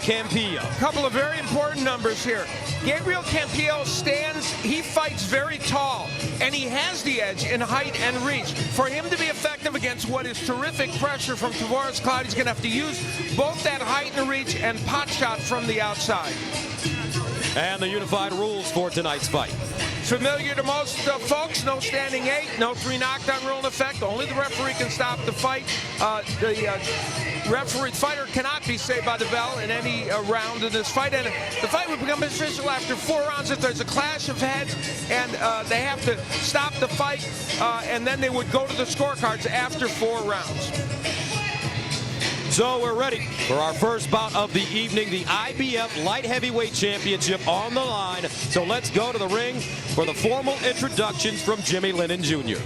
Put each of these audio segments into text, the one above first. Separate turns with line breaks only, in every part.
Campillo.
A couple of very important numbers here. Gabriel Campillo stands, he fights very tall, and he has the edge in height and reach. For him to be effective against what is terrific pressure from Tavoris Cloud, he's going to have to use both that height and reach and pot shot from the outside.
And the unified rules for tonight's fight.
Familiar to most folks, no standing 8, no 3 knockdown rule in effect. Only the referee can stop the fight. The fighter cannot be saved by the bell in any round in this fight. And the fight would become official after 4 rounds if there's a clash of heads and they have to stop the fight and then they would go to the scorecards after 4 rounds.
So we're ready for our first bout of the evening, the IBF Light Heavyweight Championship on the line. So let's go to the ring for the formal introductions from Jimmy Lennon Jr.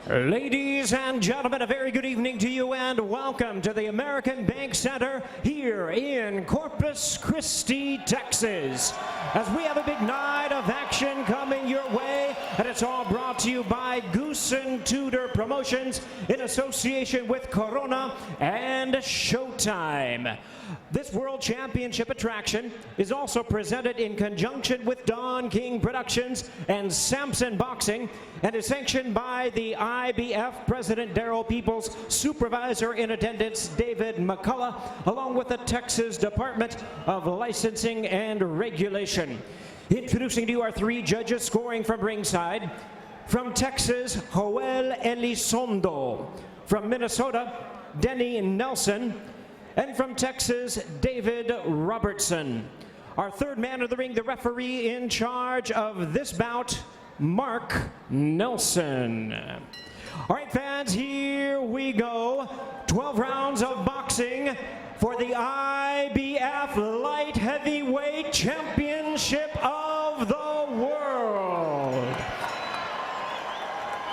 Ladies and gentlemen, a very good evening to you and welcome to the American Bank Center here in Corpus Christi, Texas. As we have a big night of action coming your way, and it's all brought to you by Goose and Tudor Promotions in association with Corona and Showtime. This World Championship attraction is also presented in conjunction with Don King Productions and Samson Boxing and is sanctioned by the IBF President Darrell Peoples, Supervisor in Attendance David McCullough, along with the Texas Department of Licensing and Regulation. Introducing to you our 3 judges scoring from ringside. From Texas, Joel Elizondo. From Minnesota, Denny Nelson. And from Texas, David Robertson. Our 3rd man of the ring, the referee in charge of this bout, Mark Nelson. All right, fans, here we go. 12 rounds of boxing for the IBF Light Heavyweight Championship of the World.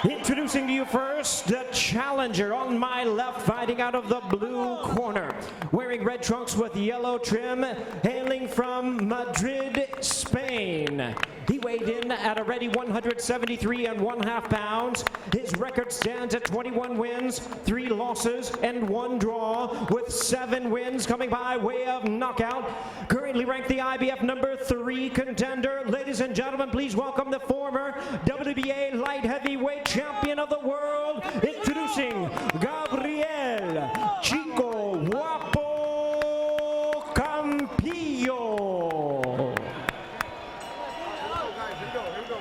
Introducing to you first, the challenger on my left, fighting out of the blue corner. Wearing red trunks with yellow trim, hailing from Madrid, Spain. He weighed in at a ready 173.5 pounds. His record stands at 21 wins, 3 losses, and 1 draw, with 7 wins coming by way of knockout. Currently ranked the IBF number 3 contender. Ladies and gentlemen, please welcome the former WBA light heavyweight champion of the world, introducing Gabriel Chico Guapo Campillo.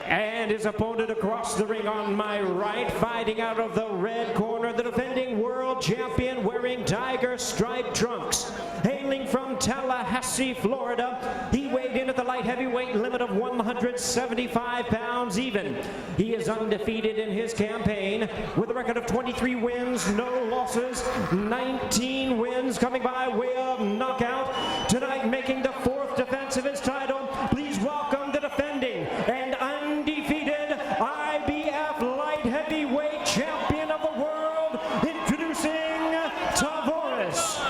And his opponent across the ring on my right, fighting out of the red corner, the defending world champion wearing tiger stripe trunks. Hailing from Tallahassee, Florida, he weighed in at the light heavyweight limit of 175 pounds even. He is undefeated in his campaign with a record of 23 wins, no losses, 19 wins coming by way of knockout. Tonight making the 4th defense of his title, please welcome the defending and undefeated IBF light heavyweight champion of the world, introducing Tavoris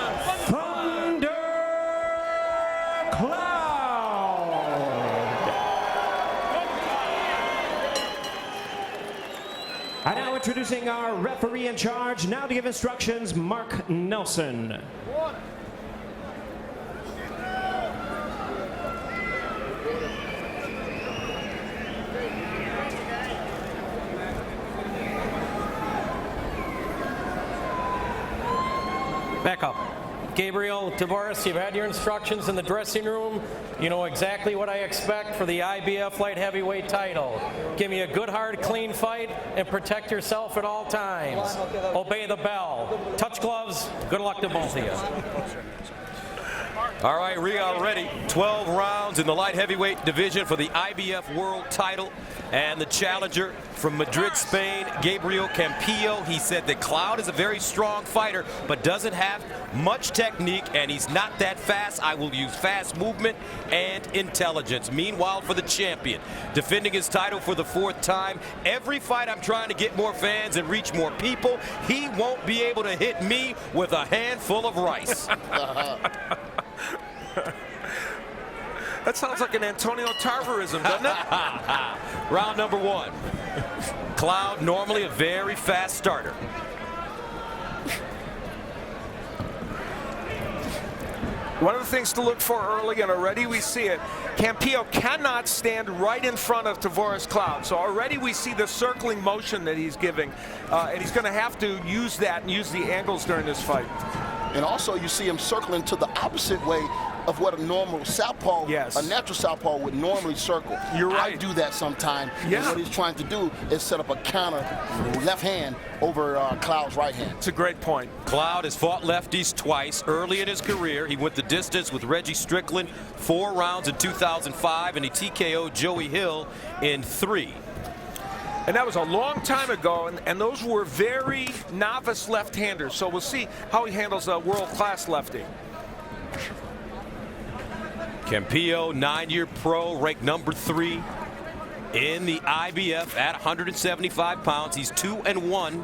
And now introducing our referee in charge, now to give instructions, Mark Nelson.
Back up. Gabriel, Tavoris, you've had your instructions in the dressing room. You know exactly what I expect for the IBF light heavyweight title. Give me a good, hard, clean fight and protect yourself at all times. Obey the bell. Touch gloves. Good luck to both of you.
All right, we are ready. 12 rounds in the light heavyweight division for the IBF world title. And the challenger from Madrid, Spain, Gabriel Campillo. He said that Cloud is a very strong fighter, but doesn't have much technique, and he's not that fast. I will use fast movement and intelligence. Meanwhile, for the champion, defending his title for the 4th time, every fight I'm trying to get more fans and reach more people. He won't be able to hit me with a handful of rice.
That sounds like an Antonio Tarverism, doesn't it?
Round number 1. Cloud, normally a very fast starter.
One of the things to look for early, and already we see it, Campillo cannot stand right in front of Tavoris Cloud. So already we see the circling motion that he's giving, and he's going to have to use that and use the angles during this fight.
And also you see him circling to the opposite way of what a normal southpaw, a natural southpaw would normally circle.
You're right.
I do that sometime.
Yeah.
And what he's trying to do is set up a counter left hand over Cloud's right hand.
It's a great point.
Cloud has fought lefties twice early in his career. He went the distance with Reggie Strickland 4 rounds in 2005, and he TKO'd Joey Hill in 3.
And that was a long time ago, and those were very novice left-handers. So we'll see how he handles a world-class lefty.
Campillo, 9-year pro, ranked number 3 in the IBF at 175 pounds. He's 2-1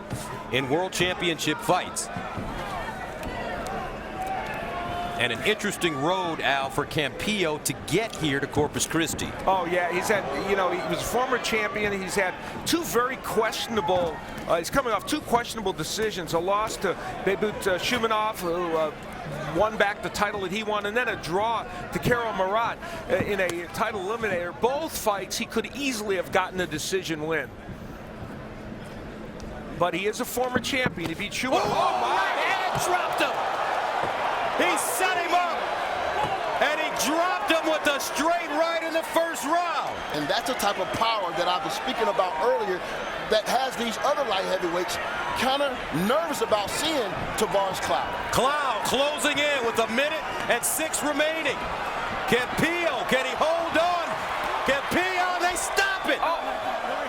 in world championship fights. And an interesting road, Al, for Campillo to get here to Corpus Christi.
Oh, yeah. He's had, he was a former champion. He's had 2 very questionable, he's coming off 2 questionable decisions. A loss to Bebut Shumanov, who won back the title that he won, and then a draw to Karol Marat in a title eliminator. Both fights, he could easily have gotten a decision win. But he is a former champion. He beat Shumanov.
Oh, my! And dropped him! He set him up, and he dropped him with a straight right in the first round.
And that's the type of power that I was speaking about earlier that has these other light heavyweights kind of nervous about seeing Tavoris Cloud.
Cloud closing in with 1 minute and 6 remaining. Campillo, can he hold on? Campillo, they stop it.
Oh.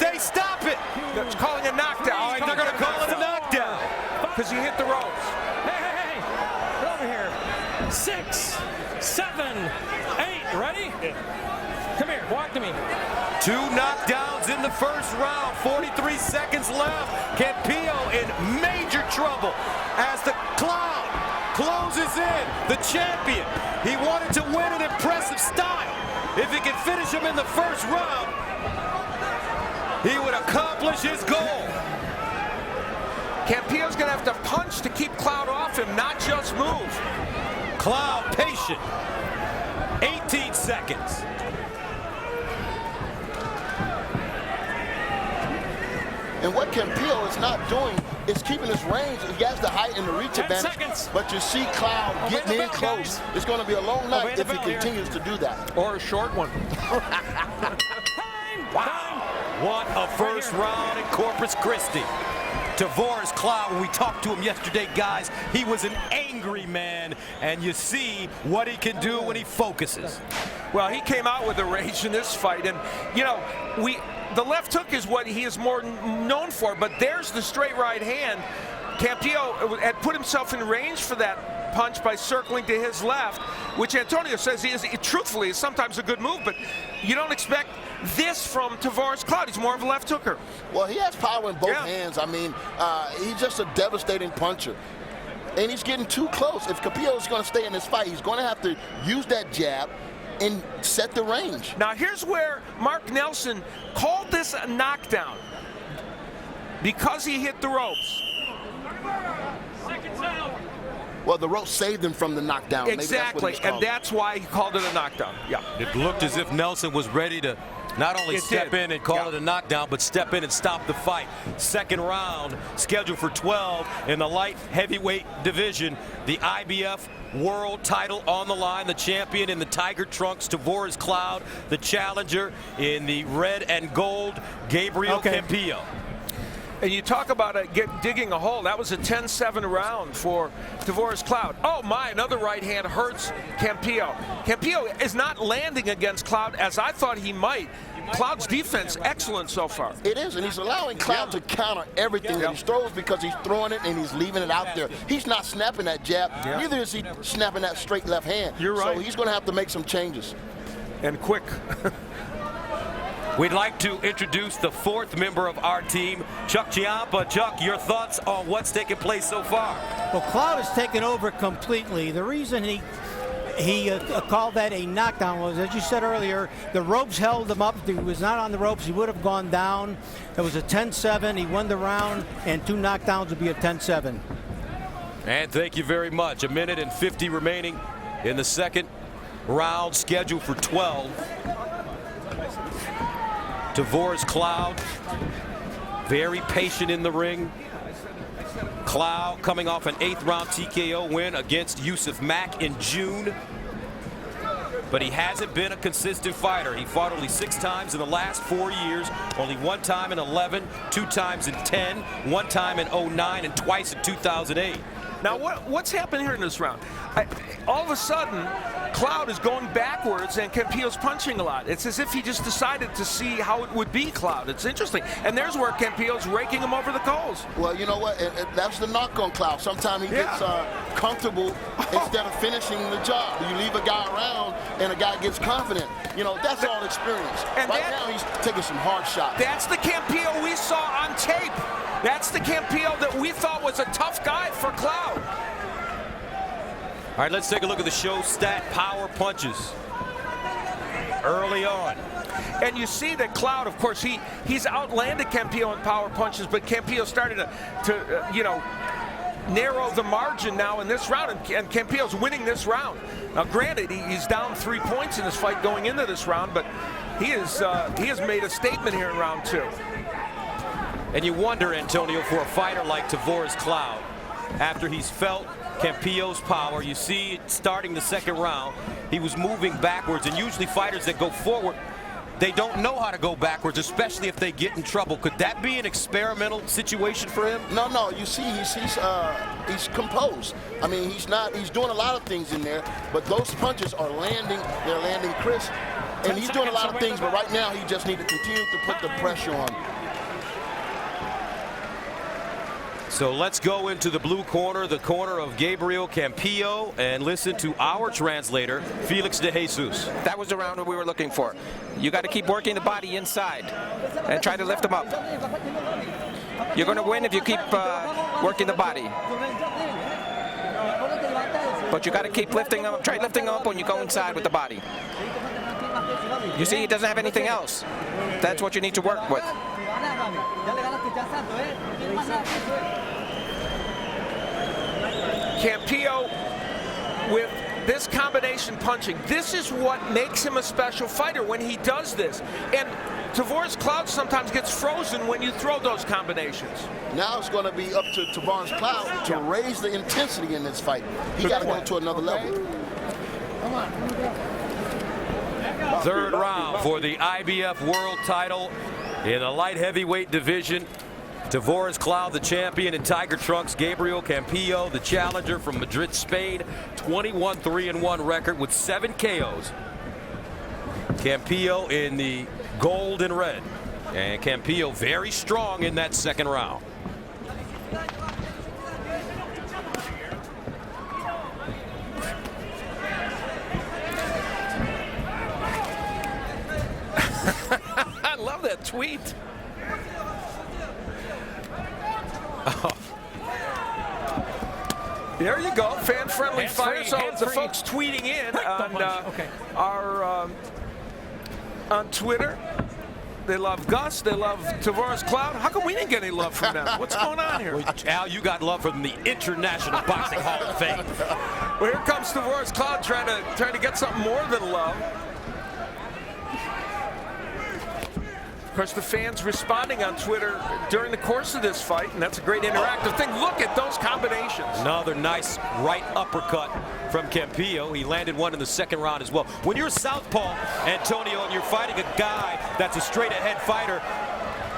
They stop it.
They're calling a knockdown.
They're going to call it a knockdown.
Because he hit the ropes.
Hey, get over here. 6, 7, 8, ready? Come here, walk to me.
2 knockdowns in the first round, 43 seconds left. Campillo in major trouble as the Cloud closes in. The champion, he wanted to win in impressive style. If he could finish him in the first round, he would accomplish his goal.
Campillo's going to have to punch to keep Cloud off him, not just move.
Cloud patient. 18 seconds.
And what Campillo is not doing is keeping his range. He has the height and the reach
10
advantage.
seconds.
But you see Cloud getting in
belt,
close.
guys.
It's going to be a long night if he
here.
continues to do that.
Or a short one.
Wow. What a first round in Corpus Christi. Tavoris Cloud, when we talked to him yesterday, guys, he was an angry man, and you see what he can do when he focuses.
Well, he came out with a rage in this fight, and the left hook is what he is more known for, but there's the straight right hand. Campillo had put himself in range for that punch by circling to his left, which Antonio says truthfully is sometimes a good move, but you don't expect this from Tavoris Cloud. He's more of a left hooker.
Well, he has power in both hands. I mean, he's just a devastating puncher. And he's getting too close. If Campillo is going to stay in this fight, he's going to have to use that jab and set the range.
Now, here's where Mark Nelson called this a knockdown because he hit the ropes.
Well, the rope saved him from the knockdown.
Exactly, and that's why he called it a knockdown. Yeah.
It looked as if Nelson was ready to not only step in and call it a knockdown, but step in and stop the fight. Second round, scheduled for 12 in the light heavyweight division. The IBF world title on the line. The champion in the tiger trunks, Tavoris Cloud. The challenger in the red and gold, Gabriel Campillo.
And you talk about digging a hole. That was a 10-7 round for Tavoris Cloud. Oh my, another right hand hurts Campillo. Campillo is not landing against Cloud as I thought he might. Cloud's defense excellent so far.
It is, and he's allowing Cloud to counter everything that he throws because he's throwing it and he's leaving it out there. He's not snapping that jab, neither is he snapping that straight left hand.
You're right.
So he's going to have to make some changes.
And quick.
We'd like to introduce the 4th member of our team, Chuck Chiampa. Chuck, your thoughts on what's taken place so far?
Well, Cloud has taken over completely. The reason he called that a knockdown was, as you said earlier, the ropes held him up. If he was not on the ropes, he would have gone down. It was a 10-7. He won the round, and 2 knockdowns would be a 10-7.
And thank you very much. 1 minute and 50 remaining in the second round, scheduled for 12. Tavoris Cloud, very patient in the ring. Cloud coming off an 8th round TKO win against Yusuf Mack in June. But he hasn't been a consistent fighter. He fought only 6 times in the last 4 years, only 1 time in 11, 2 times in 10, 1 time in 09, and twice in 2008.
Now, what's happened here in this round? All of a sudden, Cloud is going backwards and Campillo's punching a lot. It's as if he just decided to see how it would be, Cloud. It's interesting. And there's where Campillo's raking him over the coals.
Well, you know what? That's the knock on Cloud. Sometimes he gets comfortable instead of finishing the job. You leave a guy around and a guy gets confident. You know, that's all experience. And right now, he's taking some hard shots.
That's the Campillo we saw on tape. That's the Campillo that we thought was a tough guy for Cloud.
All right, let's take a look at the show stat power punches early on.
And you see that Cloud, of course, he's outlanded Campillo in power punches, but Campillo started to you know, narrow the margin now in this round, and Campillo's winning this round. Now, granted, he's down 3 points in this fight going into this round, but he has made a statement here in round 2.
And you wonder, Antonio, for a fighter like Tavoris Cloud, after he's felt Campillo's power, you see starting the second round, he was moving backwards, and usually fighters that go forward, they don't know how to go backwards, especially if they get in trouble. Could that be an experimental situation for him?
No, you see, he's composed. I mean, he's doing a lot of things in there, but those punches are landing, they're landing crisp, and he's doing a lot of things, but right now he just needs to continue to put the pressure on.
So let's go into the blue corner, the corner of Gabriel Campillo, and listen to our translator, Felix de Jesus.
That was the round that we were looking for. You got to keep working the body inside and try to lift him up. You're going to win if you keep working the body. But you got to keep lifting him up. Try lifting him up when you go inside with the body. You see, he doesn't have anything else. That's what you need to work with.
Campillo with this combination punching, this is what makes him a special fighter when he does this. And Tavoris Cloud sometimes gets frozen when you throw those combinations.
Now it's going to be up to Tavoris Cloud to raise the intensity in this fight. He got to go to another level.
Third round for the IBF World title in the light heavyweight division. Tavoris Cloud, the champion, in Tiger Trunks. Gabriel Campillo, the challenger from Madrid, Spain. 21-3-1 record with 7 KOs. Campillo in the gold and red. And Campillo very strong in that second round.
I love that tweet.
Oh.
There you go, fan-friendly
Hands-free,
fighter. So
hands-free.
the folks tweeting in on on Twitter, they love Gus, they love Tavoris Cloud. How come we didn't get any love from them? What's going on here?
Well, Al, you got love from the International Boxing Hall of Fame.
Well, here comes Tavoris Cloud trying to get something more than love. Of course, the fans responding on Twitter during the course of this fight, and that's a great interactive thing. Look at those combinations.
Another nice right uppercut from Campillo. He landed one in the second round as well. When you're southpaw, Antonio, and you're fighting a guy that's a straight-ahead fighter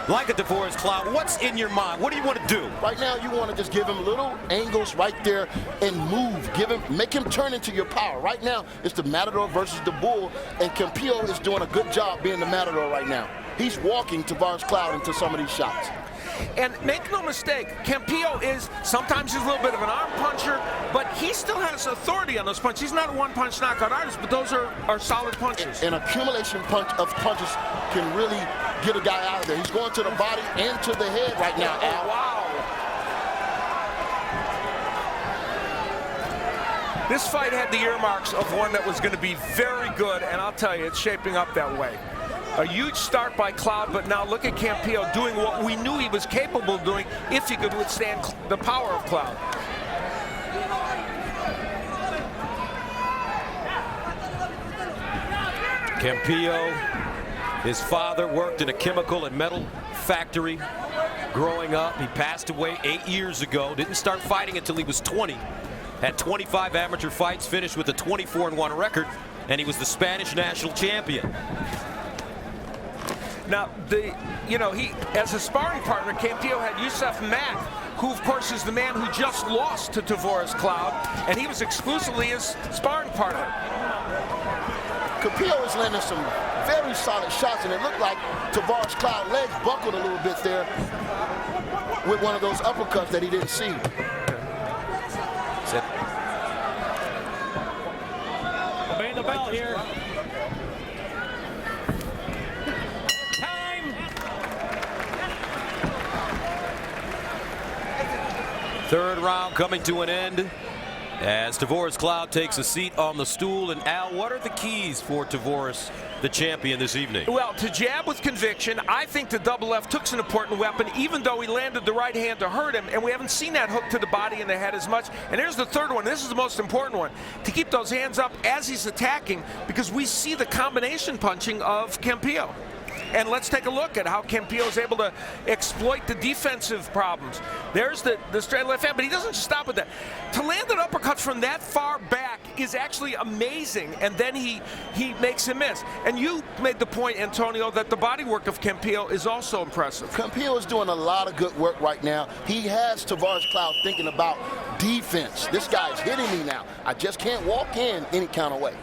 like a Tavoris Cloud, what's in your mind? What do you want to do?
Right now, you want to just give him little angles right there and move. Make him turn into your power. Right now, it's the Matador versus the Bull, and Campillo is doing a good job being the Matador right now. He's walking Tavoris Cloud into some of these shots.
And make no mistake, Campillo is sometimes he's a little bit of an arm puncher, but he still has authority on those punches. He's not a one-punch knockout artist, but those are solid punches.
An accumulation of punches can really get a guy out of there. He's going to the body and to the head right now, Al.
Wow. This fight had the earmarks of one that was going to be very good, and I'll tell you, it's shaping up that way. A huge start by Cloud, but now look at Campillo doing what we knew he was capable of doing if he could withstand the power of Cloud.
Campillo, his father worked in a chemical and metal factory growing up. He passed away 8 years ago. Didn't start fighting until he was 20. Had 25 amateur fights, finished with a 24-1 record, and he was the Spanish national champion.
Now, he as a sparring partner, Campillo had Yusuf Mack, who of course is the man who just lost to Tavoris Cloud, and he was exclusively his sparring partner.
Campillo is landing some very solid shots, and it looked like Tavoris Cloud's legs buckled a little bit there with one of those uppercuts that he didn't see.
Obey the bell here.
Third round coming to an end as Tavoris Cloud takes a seat on the stool. And Al, what are the keys for Tavoris, the champion, this evening?
Well, to jab with conviction. I think the double left hook's an important weapon, even though he landed the right hand to hurt him, and we haven't seen that hook to the body and the head as much. And here's the third one. This is the most important one. To keep those hands up as he's attacking, because we see the combination punching of Campillo. And let's take a look at how Campillo is able to exploit the defensive problems. There's the straight left hand, but he doesn't stop with that. To land an uppercut from that far back is actually amazing, and then he makes him miss. And you made the point, Antonio, that the body work of Campillo is also impressive.
Campillo is doing a lot of good work right now. He has Tavoris Cloud thinking about defense. This guy's hitting me now. I just can't walk in any kind of way.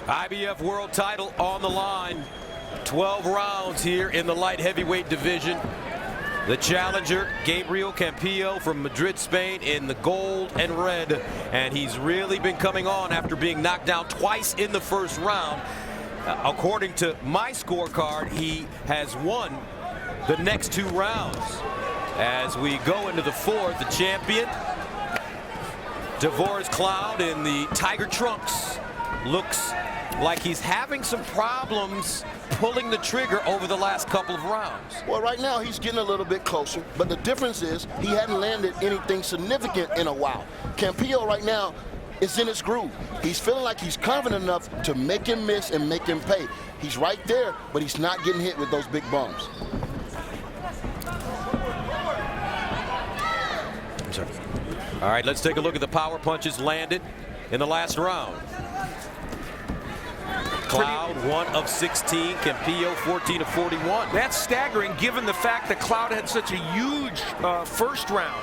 IBF world title on the line. 12 rounds here in the light heavyweight division. The challenger, Gabriel Campillo from Madrid, Spain, in the gold and red. And he's really been coming on after being knocked down twice in the first round. According to my scorecard, he has won the next 2 rounds. As we go into the fourth, the champion, Tavoris Cloud in the Tiger trunks, looks like he's having some problems pulling the trigger over the last couple of rounds.
Well, right now he's getting a little bit closer, but the difference is he hadn't landed anything significant in a while. Campillo right now is in his groove. He's feeling like he's confident enough to make him miss and make him pay. He's right there, but he's not getting hit with those big bums.
I'm sorry. All right, let's take a look at the power punches landed in the last round. Cloud 1 of 16, Campillo 14 of 41.
That's staggering given the fact that Cloud had such a huge first round.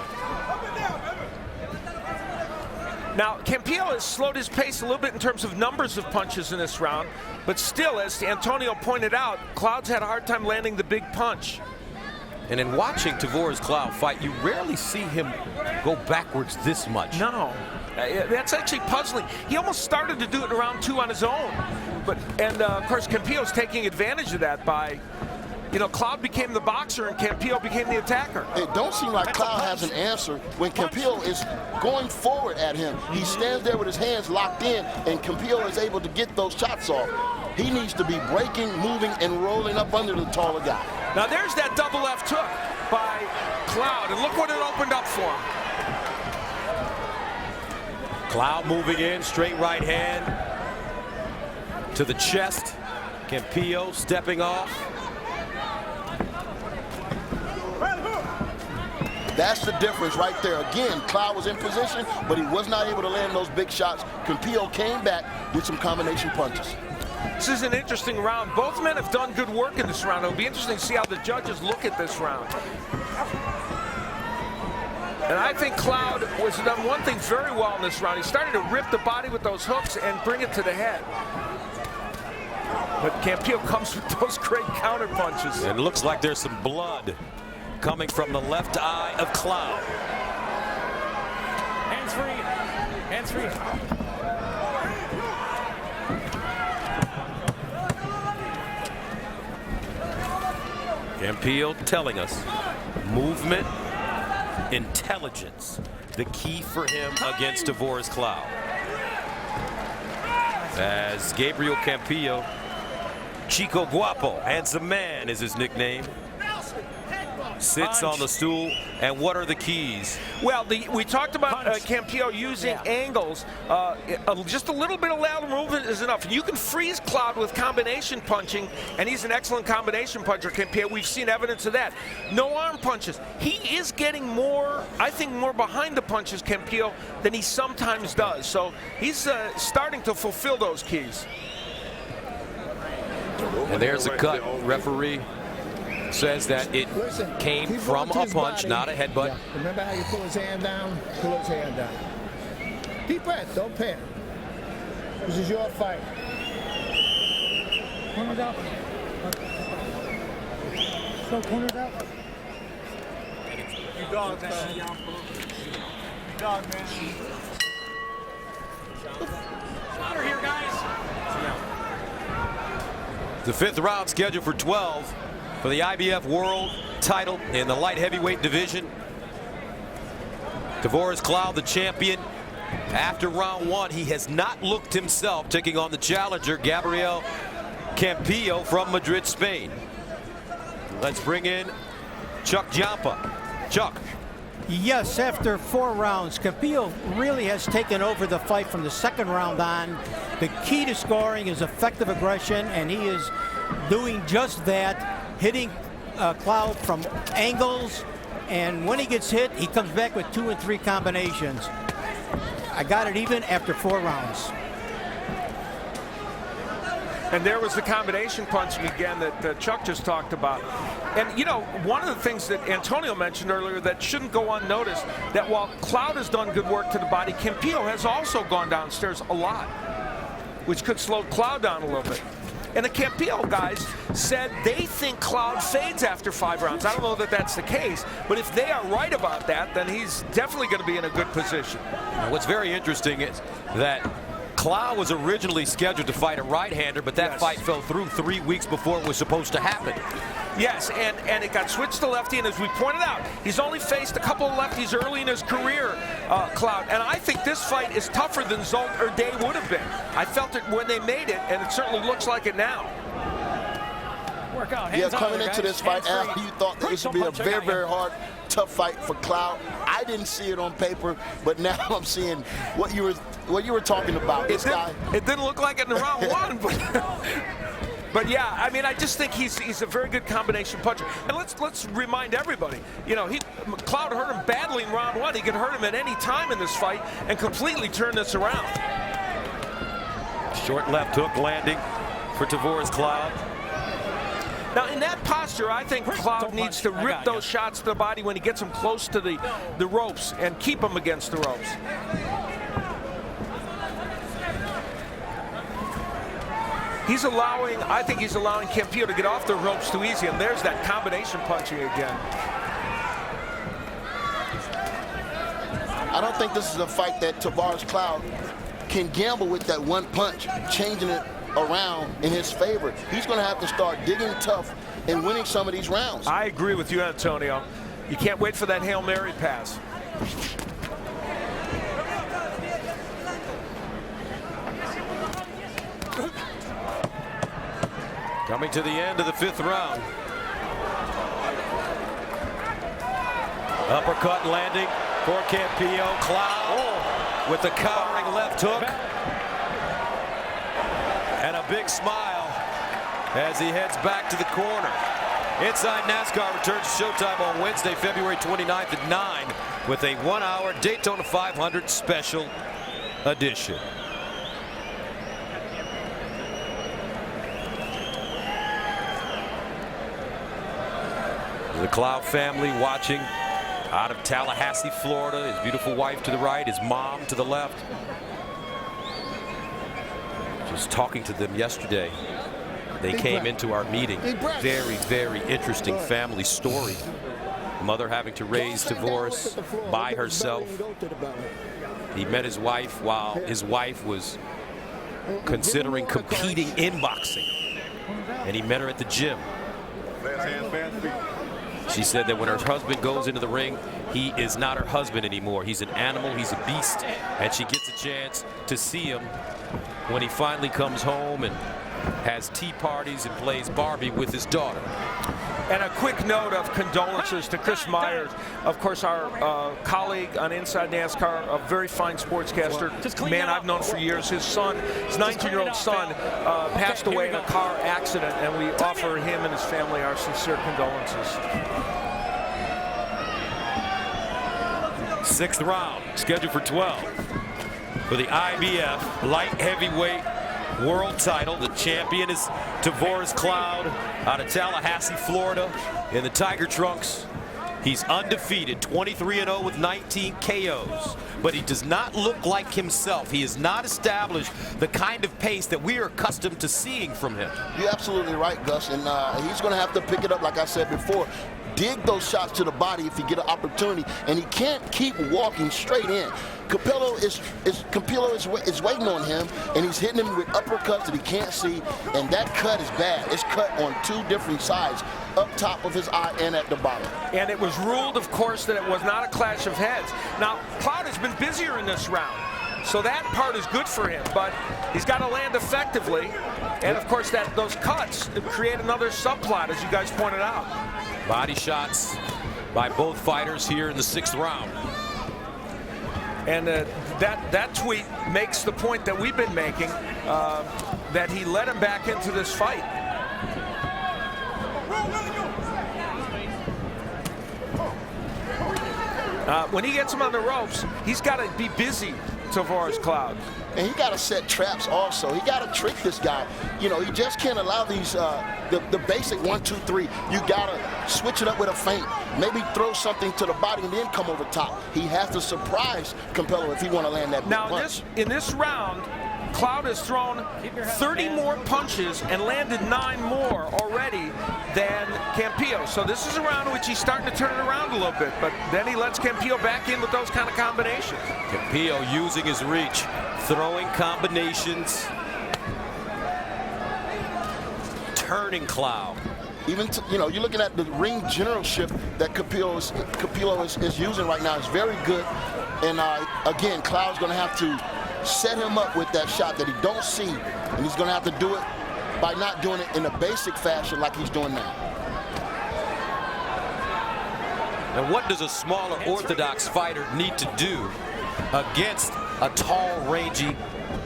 Now, Campillo has slowed his pace a little bit in terms of numbers of punches in this round, but still, as Antonio pointed out, Cloud's had a hard time landing the big punch.
And in watching Tavoris Cloud fight, you rarely see him go backwards this much.
No, that's actually puzzling. He almost started to do it in round 2 on his own. Of course, Campillo's taking advantage of that by, Cloud became the boxer and Campillo became the attacker.
It don't seem like Cloud has an answer when Campillo is going forward at him. He stands there with his hands locked in, and Campillo is able to get those shots off. He needs to be breaking, moving, and rolling up under the taller guy.
Now there's that double left hook by Cloud, and look what it opened up for him.
Cloud moving in, straight right hand to the chest. Campillo stepping off.
That's the difference right there. Again, Cloud was in position, but he was not able to land those big shots. Campillo came back with some combination punches.
This is an interesting round. Both men have done good work in this round. It'll be interesting to see how the judges look at this round. And I think Cloud has done one thing very well in this round. He started to rip the body with those hooks and bring it to the head. But Campillo comes with those great counter punches.
It looks like there's some blood coming from the left eye of Cloud.
Hands free. Hands free.
Campillo telling us movement, intelligence, the key for him against Tavoris Cloud. As Gabriel Campillo, Chico Guapo, handsome man is his nickname. sits on the stool. And what are the keys?
Well, we talked about Campillo using angles. Just a little bit of lateral movement is enough. You can freeze Cloud with combination punching, and he's an excellent combination puncher, Campillo. We've seen evidence of that. No arm punches. He is getting more, I think, more behind the punches, Campillo, than he sometimes does. So he's starting to fulfill those keys.
And there's a cut. Referee says that it came from a punch, not a headbutt.
Yeah. Remember how you pull his hand down? Pull his hand down. Deep breath, don't panic. This is your fight. Cornered out. So cornered out. You dog, man. You dog, man.
Louder here, guys.
The 5th round scheduled for 12 for the IBF World title in the light heavyweight division. Tavoris Cloud, the champion. After round 1, he has not looked himself, taking on the challenger, Gabriel Campillo from Madrid, Spain. Let's bring in Chuck Giampa. Chuck.
Yes, after 4 rounds, Campillo really has taken over the fight from the 2nd round on. The key to scoring is effective aggression, and he is doing just that, hitting Cloud from angles, and when he gets hit, he comes back with 2 and 3 combinations. I got it even after 4 rounds.
And there was the combination punching again that Chuck just talked about. And, you know, one of the things that Antonio mentioned earlier that shouldn't go unnoticed, that while Cloud has done good work to the body, Campillo has also gone downstairs a lot, which could slow Cloud down a little bit. And the Campillo guys said they think Cloud fades after 5 rounds. I don't know that that's the case, but if they are right about that, then he's definitely going to be in a good position.
What's very interesting is that Cloud was originally scheduled to fight a right-hander, but that fight fell through 3 weeks before it was supposed to happen.
Yes, and it got switched to lefty, and as we pointed out, he's only faced a couple of lefties early in his career, Cloud. And I think this fight is tougher than Zolt or Day would have been. I felt it when they made it, and it certainly looks like it now.
Work out.
Yeah, coming into this fight, Al, you thought this would be a very, very hard, tough fight for Cloud. I didn't see it on paper, but now I'm seeing what you were talking about. This guy.
It didn't look like it in round 1, but yeah, I mean, I just think he's a very good combination puncher. And let's remind everybody, you know, Cloud hurt him badly in round 1. He could hurt him at any time in this fight and completely turn this around.
Short left hook landing for Tavoris Cloud.
Now, in that posture, I think Cloud needs to rip those shots to the body when he gets them close to the ropes and keep them against the ropes. I think he's allowing Campillo to get off the ropes too easy, and there's that combination punching again.
I don't think this is a fight that Tavoris Cloud can gamble with that one punch, changing it around in his favor. He's going to have to start digging tough and winning some of these rounds.
I agree with you, Antonio. You can't wait for that Hail Mary pass.
Coming to the end of the 5th round. Uppercut landing for Campillo. Cloud with the countering left hook. And a big smile as he heads back to the corner. Inside NASCAR returns to Showtime on Wednesday, February 29th at 9 with a 1-hour Daytona 500 special edition. The Cloud family watching out of Tallahassee, Florida. His beautiful wife to the right, his mom to the left. Just talking to them yesterday. They came into our meeting. Very, very interesting family story. Mother having to raise Tavoris by herself. He met his wife while his wife was considering competing in boxing. And he met her at the gym. She said that when her husband goes into the ring, he is not her husband anymore. He's an animal, he's a beast, and she gets a chance to see him when he finally comes home and has tea parties and plays Barbie with his daughter.
And a quick note of condolences to Chris Myers, of course, our colleague on Inside NASCAR, a very fine sportscaster, man I've known for years. His son, his 19-year-old son, passed away in a car accident, and we offer him and his family our sincere condolences.
6th round, scheduled for 12. For the IBF light heavyweight world title, the champion is Tavoris Cloud out of Tallahassee, Florida, in the Tiger Trunks. He's undefeated, 23-0 with 19 KOs, but he does not look like himself. He has not established the kind of pace that we are accustomed to seeing from him.
You're absolutely right, Gus, and he's going to have to pick it up, like I said before. Dig those shots to the body if you get an opportunity, and he can't keep walking straight in. Campillo is waiting on him, and he's hitting him with uppercuts that he can't see, and that cut is bad. It's cut on 2 different sides, up top of his eye and at the bottom.
And it was ruled, of course, that it was not a clash of heads. Now, Cloud has been busier in this round, so that part is good for him, but he's got to land effectively, and of course those cuts create another subplot, as you guys pointed out.
Body shots by both fighters here in the 6th round.
And that tweet makes the point that we've been making, that he let him back into this fight. When he gets him on the ropes, he's got to be busy, Tavoris Cloud.
And he got to set traps also. He got to trick this guy. You know, he just can't allow these, the basic 1, 2, 3. You got to switch it up with a feint. Maybe throw something to the body and then come over top. He has to surprise Campillo if he want to land that big punch.
Now, in this round, Cloud has thrown 30 more punches and landed 9 more already than Campillo. So this is a round in which he's starting to turn it around a little bit, but then he lets Campillo back in with those kind of combinations.
Campillo using his reach, throwing combinations, turning Cloud.
Even, you know, you're looking at the ring generalship that Campillo is using right now is very good. And again, Cloud's going to have to set him up with that shot that he don't see, and he's going to have to do it by not doing it in a basic fashion like he's doing now.
And what does a smaller orthodox fighter need to do against a tall, rangy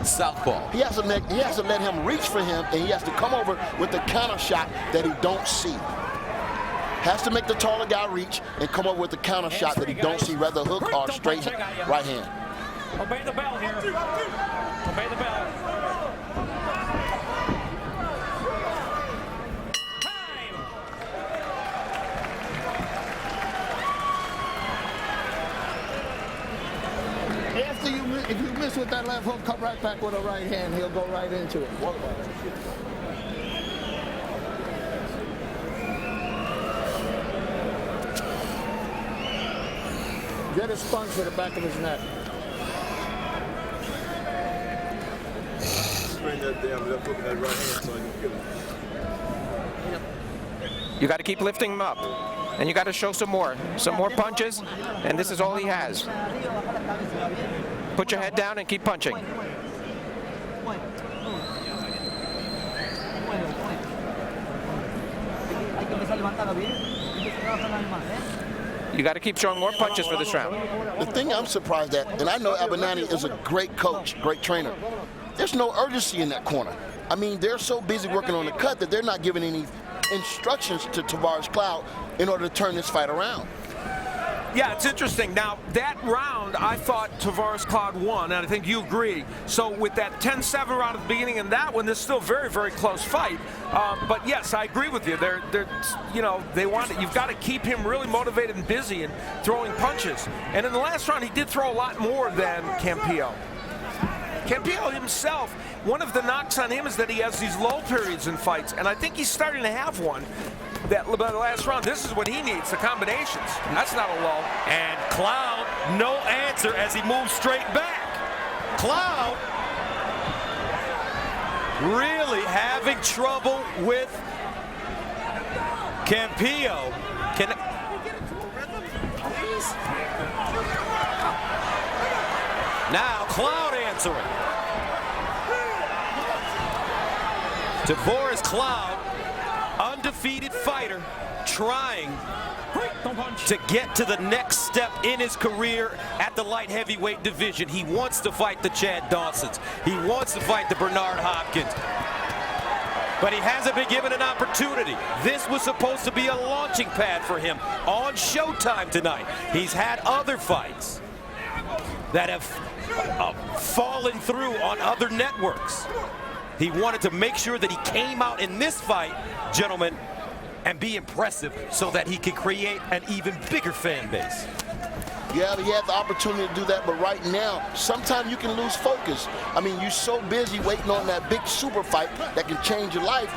southpaw?
He has to let him reach for him, and he has to come over with the counter shot that he don't see. Has to make the taller guy reach and come over with the counter shot that he don't see, whether hook or straight right hand.
Obey the bell here. Obey the bell. Time.
After if you miss with that left hook, come right back with a right hand. He'll go right into it. Get a sponge for the back of his neck.
Bring that damn left hook in that right hand so I can kill him.
You got to keep lifting him up, and you got to show some more punches, and this is all he has. Put your head down and keep punching. You got to keep showing more punches for this round.
The thing I'm surprised at, and I know Abinanti is a great coach, great trainer, there's no urgency in that corner. I mean, they're so busy working on the cut that they're not giving any instructions to Tavoris Cloud in order to turn this fight around.
Yeah, it's interesting. Now, that round, I thought Tavoris Cloud won, and I think you agree. So with that 10-7 round at the beginning and that one, this is still a very, very close fight. But yes, I agree with you. They want it. You've got to keep him really motivated and busy and throwing punches. And in the last round, he did throw a lot more than Campillo. Campillo himself, one of the knocks on him is that he has these lull periods in fights, and I think he's starting to have one. That last round, this is what he needs, the combinations. That's not a lull.
And Cloud, no answer as he moves straight back. Cloud really having trouble with Campillo. Now Cloud answering. Tavoris Cloud, undefeated fighter, trying to get to the next step in his career at the light heavyweight division. He wants to fight the Chad Dawsons. He wants to fight the Bernard Hopkins. But he hasn't been given an opportunity. This was supposed to be a launching pad for him on Showtime tonight. He's had other fights that have fallen through on other networks. He wanted to make sure that he came out in this fight, gentlemen, and be impressive so that he can create an even bigger fan base.
Yeah, he had the opportunity to do that, but right now, sometimes you can lose focus. I mean, you're so busy waiting on that big super fight that can change your life,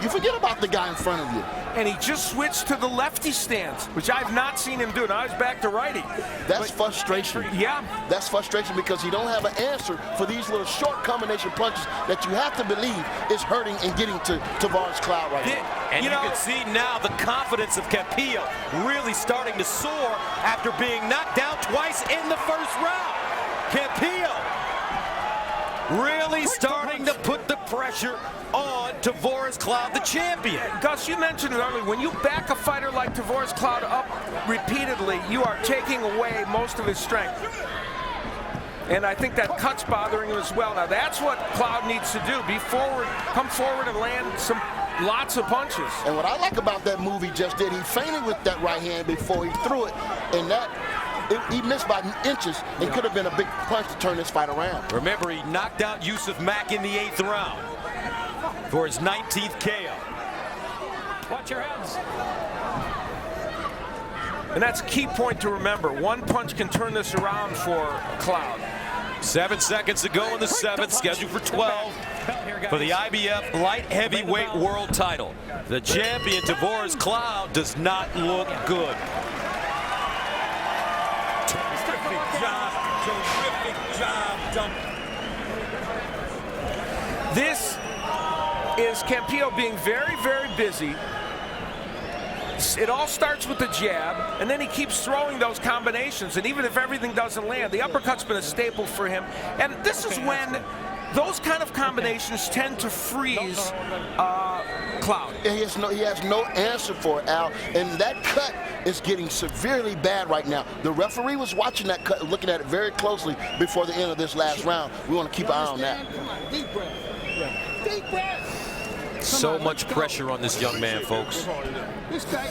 you forget about the guy in front of you.
And he just switched to the lefty stance, which I've not seen him do. Now he's back to righty.
That's frustration.
Yeah.
That's frustration because you don't have an answer for these little short combination punches that you have to believe is hurting and getting to Tavoris Cloud right now.
And you can see now the confidence of Campillo really starting to soar after being knocked down twice in the first round. Campillo really starting to put the pressure on Tavoris Cloud, the champion.
Gus, you mentioned it earlier. When you back a fighter like Tavoris Cloud up repeatedly, you are taking away most of his strength. And I think that cut's bothering him as well. Now, that's what Cloud needs to do. Be forward, come forward and land lots of punches.
And what I like about that move he just did, he feinted with that right hand before he threw it, and he missed by inches and could have been a big punch to turn this fight around.
Remember, he knocked out Yusuf Mack in the 8th round for his 19th KO.
Watch your heads.
And that's a key point to remember. One punch can turn this around for Cloud.
7 seconds to go in the 7th, scheduled for 12 for the IBF light heavyweight world title. The champion, Tavoris Cloud, does not look good. Terrific job, Duncan.
This is Campillo being very, very busy. It all starts with the jab, and then he keeps throwing those combinations. And even if everything doesn't land, the uppercut's been a staple for him. And this is when those kind of combinations tend to freeze Cloud.
He has no answer for it, Al. And that cut is getting severely bad right now. The referee was watching that cut, looking at it very closely before the end of this last round. We want to keep an eye on that.
Come on, deep breath. Deep breath.
So much pressure on this young man, folks.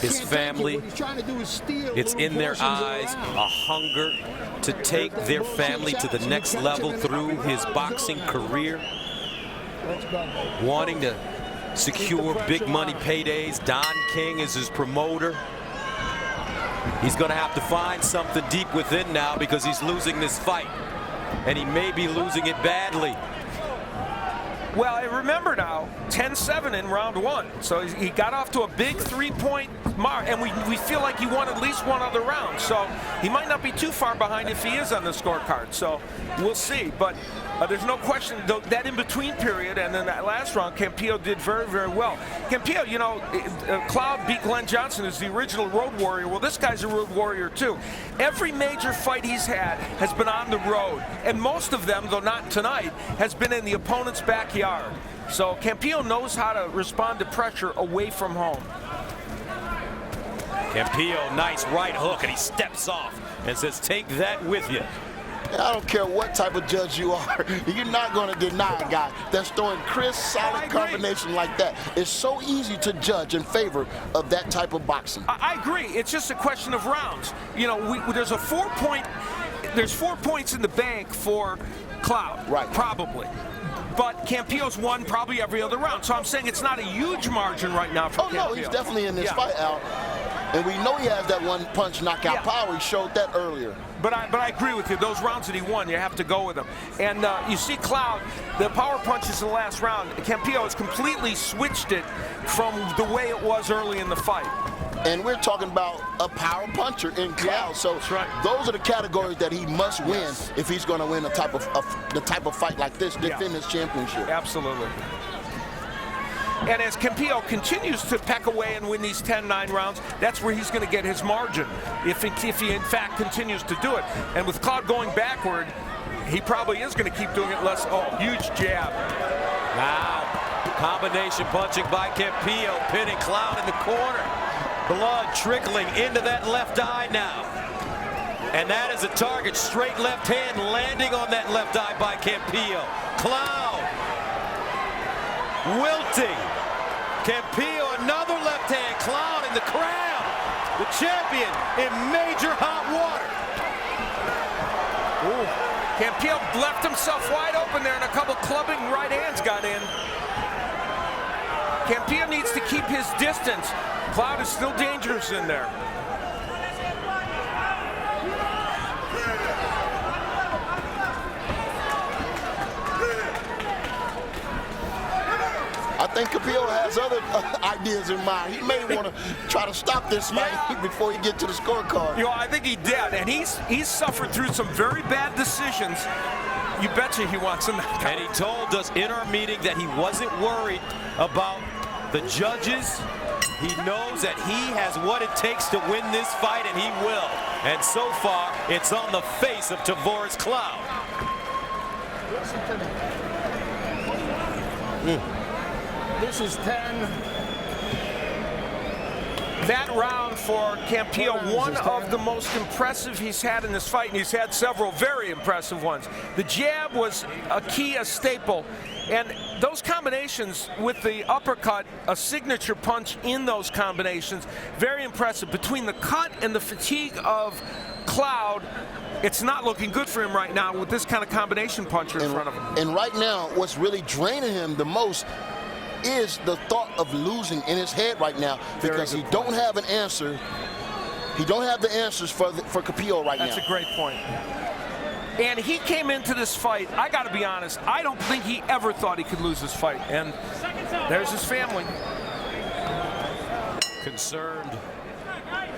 His family, it's in their eyes, a hunger to take their family to the next level through his boxing career, wanting to secure big money paydays. Don King is his promoter. He's going to have to find something deep within now because he's losing this fight, and he may be losing it badly.
Well, I remember now, 10-7 in round 1. So he got off to a big 3-point mark, and we feel like he won at least one other round. So he might not be too far behind if he is on the scorecard. So we'll see. But there's no question, that in-between period and then that last round, Campillo did very, very well. Campillo, you know, Cloud beat Glenn Johnson as the original road warrior. Well, this guy's a road warrior, too. Every major fight he's had has been on the road. And most of them, though not tonight, has been in the opponent's backyard. So Campillo knows how to respond to pressure away from home.
Campillo, nice right hook, and he steps off and says, take that with you.
I don't care what type of judge you are, you're not going to deny a guy that's throwing crisp, solid combination like that. It's so easy to judge in favor of that type of boxing.
I agree. It's just a question of rounds. You know, there's 4 points in the bank for Cloud,
right? Probably.
But Campillo's won probably every other round. So I'm saying it's not a huge margin right now for Campillo.
No, he's definitely in this fight, Al. And we know he has that one punch knockout power. He showed that earlier.
But I agree with you. Those rounds that he won, you have to go with them. And you see Cloud, the power punches in the last round, Campillo has completely switched it from the way it was early in the fight.
And we're talking about a power puncher in Cloud. So those are the categories that he must win if he's going to win the type of fight like this, defend his championship.
Absolutely. And as Campillo continues to peck away and win these 10-9 rounds, that's where he's going to get his margin, if he in fact continues to do it. And with Cloud going backward, he probably is going to keep doing it less. Oh, huge jab.
Wow. Combination punching by Campillo, pinning Cloud in the corner. Blood trickling into that left eye now. And that is a target, straight left hand landing on that left eye by Campillo. Cloud wilting. Campillo, another left hand. Cloud in the crowd. The champion in major hot water.
Ooh. Campillo left himself wide open there, and a couple clubbing right hands got in. Campillo needs to keep his distance. Cloud is still dangerous in there.
I think Campillo has other ideas in mind. He may want to try to stop this fight before he gets to the scorecard.
You know, I think he did, and he's suffered through some very bad decisions. You betcha he wants him.
And he told us in our meeting that he wasn't worried about the judges. He knows that he has what it takes to win this fight, and he will. And so far, it's on the face of Tavoris Cloud.
This is 10.
That round for Campillo, one of the most impressive he's had in this fight, and he's had several very impressive ones. The jab was a key, a staple, and those combinations with the uppercut, a signature punch in those combinations, very impressive. Between the cut and the fatigue of Cloud, it's not looking good for him right now with this kind of combination puncher in front of him.
And right now, what's really draining him the most is the thought of losing in his head right now, because he don't have an answer. He don't have the answers for Campillo right now.
That's a great point. And he came into this fight, I got to be honest, I don't think he ever thought he could lose this fight. And there's his family.
Concerned,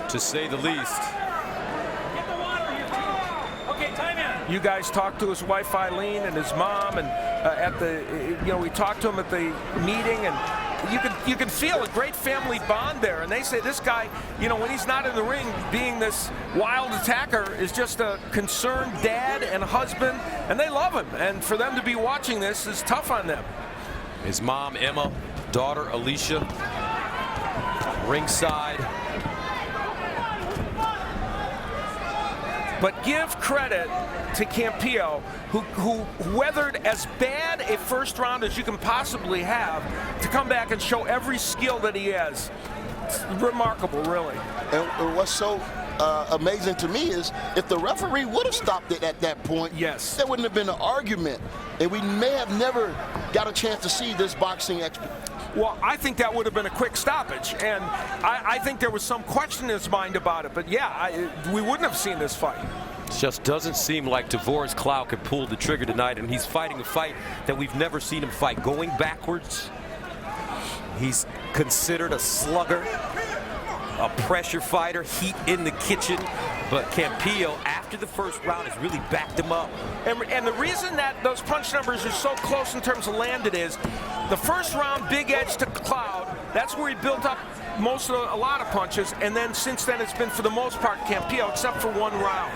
to say the least.
You guys talked to his wife Eileen and his mom, and we talked to him at the meeting, and you can feel a great family bond there. And they say this guy, when he's not in the ring, being this wild attacker, is just a concerned dad and husband, and they love him. And for them to be watching this is tough on them.
His mom, Emma, daughter, Alicia, ringside.
But give credit to Campillo, who weathered as bad a first round as you can possibly have to come back and show every skill that he has. It's remarkable, really.
And what's so amazing to me is if the referee would have stopped it at that point,
yes,
there wouldn't have been an argument, and we may have never got a chance to see this boxing expert.
Well, I think that would have been a quick stoppage, and I think there was some question in his mind about it. But yeah, we wouldn't have seen this fight.
It just doesn't seem like Tavoris Cloud could pull the trigger tonight, and he's fighting a fight that we've never seen him fight. Going backwards, he's considered a slugger, a pressure fighter, heat in the kitchen. But Campillo, after the first round, has really backed him up.
And the reason that those punch numbers are so close in terms of landed is the first round, big edge to Cloud. That's where he built up a lot of punches. And then since then, it's been for the most part Campillo, except for one round.